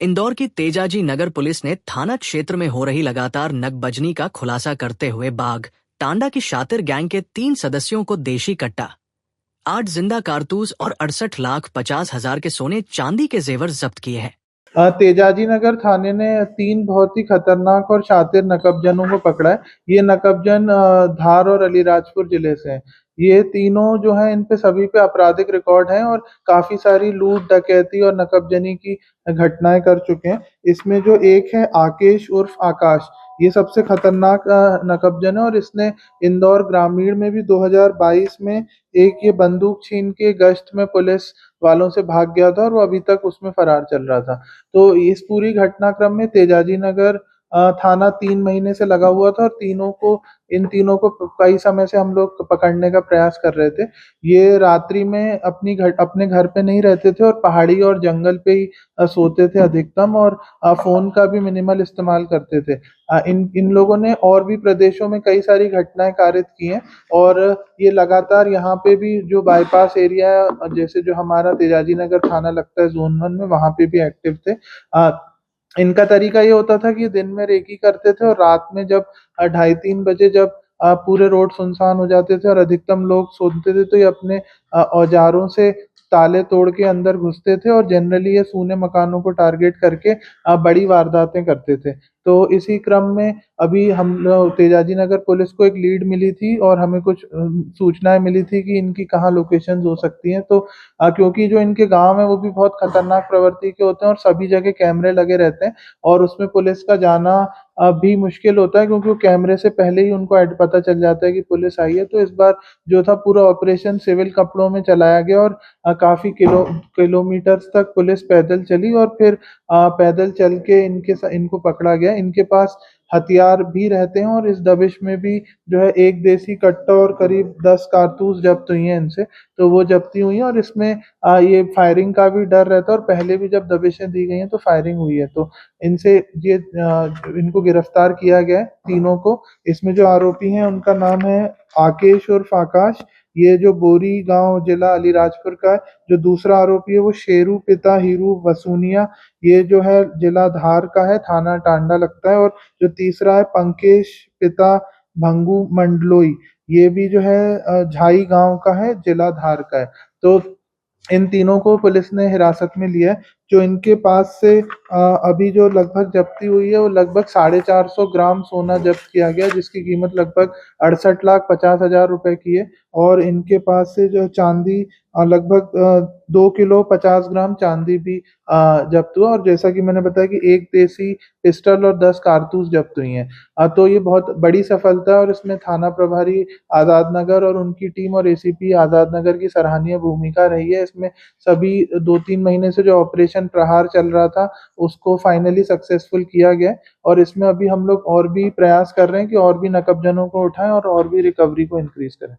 इंदौर की तेजाजी नगर पुलिस ने थाना क्षेत्र में हो रही लगातार नकबजनी का खुलासा करते हुए बाघ टांडा की शातिर गैंग के 3 सदस्यों को देशी कट्टा, 8 जिंदा कारतूस और 68,50,000 के सोने चांदी के जेवर जब्त किए हैं। तेजाजी नगर थाने ने 3 बहुत ही खतरनाक और शातिर नकबजनों को पकड़ा है। ये नकबजन धार और अलीराजपुर जिले से हैं। ये तीनों जो हैं इन पे सभी पे आपराधिक रिकॉर्ड है और काफी सारी लूट डकैती और नकबजनी की घटनाएं कर चुके हैं। इसमें जो एक है आकेश उर्फ आकाश, ये सबसे खतरनाक नकबजन है और इसने इंदौर ग्रामीण में भी 2022 में एक ये बंदूक छीन के गश्त में पुलिस वालों से भाग गया था और वो अभी तक उसमें फरार चल रहा था। तो इस पूरी घटनाक्रम में तेजाजी नगर थाना 3 महीने से लगा हुआ था और इन तीनों को कई समय से हम लोग पकड़ने का प्रयास कर रहे थे। ये रात्रि में अपने घर पे नहीं रहते थे और पहाड़ी और जंगल पे ही सोते थे अधिकतम और फोन का भी मिनिमल इस्तेमाल करते थे। इन इन लोगों ने और भी प्रदेशों में कई सारी घटनाएं कारित की हैं और ये लगातार यहाँ पे भी जो बाईपास एरिया है, जैसे जो हमारा तेजाजी नगर थाना लगता है जोन 1 में, वहां पे भी एक्टिव थे। इनका तरीका ये होता था कि दिन में रेकी करते थे और रात में जब 2:30-3 बजे जब पूरे रोड सुनसान हो जाते थे और अधिकतम लोग सोते थे, तो ये अपने औजारों से ताले तोड़ के अंदर घुसते थे और जनरली ये सूने मकानों को टारगेट करके बड़ी वारदातें करते थे। तो इसी क्रम में अभी हम लोग तेजाजी नगर पुलिस को एक लीड मिली थी और हमें कुछ सूचनाएं मिली थी कि इनकी कहाँ लोकेशंस हो सकती हैं। तो क्योंकि जो इनके गांव है वो भी बहुत खतरनाक प्रवृत्ति के होते हैं और सभी जगह कैमरे लगे रहते हैं और उसमें पुलिस का जाना भी मुश्किल होता है, क्योंकि वो कैमरे से पहले ही उनको पता चल जाता है कि पुलिस आई है। तो इस बार जो था पूरा ऑपरेशन सिविल कपड़ों में चलाया गया और काफी किलोमीटर्स तक पुलिस पैदल चली और फिर पैदल चल के इनको पकड़ा गया। इनके पास हथियार भी रहते हैं और इस दबिश में भी जो है एक देसी कट्टा और करीब 10 कारतूस जब्त हुई हैं इनसे। तो वो जब्ती हुई है और इसमें ये फायरिंग का भी डर रहता है और पहले भी जब दबिशें दी गई हैं तो फायरिंग हुई है। तो इनसे ये इनको गिरफ्तार किया गया है तीनों को। इसमें जो आरोपी हैं उनका नाम है आकेश उर्फ आकाश, ये जो बोरी गांव जिला अलीराजपुर का है। जो दूसरा आरोपी है वो शेरू पिता हीरू वसूनिया, ये जो है जिला धार का है, थाना टांडा लगता है। और जो तीसरा है पंकेश पिता भंगू मंडलोई, ये भी जो है झाई गांव का है, जिला धार का है। तो इन तीनों को पुलिस ने हिरासत में लिया है। जो इनके पास से अभी जो लगभग जब्ती हुई है वो लगभग 450 ग्राम सोना जब्त किया गया, जिसकी कीमत लगभग 68,50,000 रुपए की है। और इनके पास से जो चांदी लगभग 2 किलो 50 ग्राम चांदी भी जब्त हुआ और जैसा कि मैंने बताया कि एक देसी पिस्टल और 10 कारतूस जब्त हुई हैं। तो ये बहुत बड़ी सफलता है और इसमें थाना प्रभारी आजाद नगर और उनकी टीम और एसीपी आजाद नगर की सराहनीय भूमिका रही है। इसमें सभी 2-3 महीने से जो ऑपरेशन प्रहार चल रहा था उसको फाइनली सक्सेसफुल किया गया है और इसमें अभी हम लोग और भी प्रयास कर रहे हैं कि और भी नकबजनों को उठाएं और भी रिकवरी को इंक्रीज करें।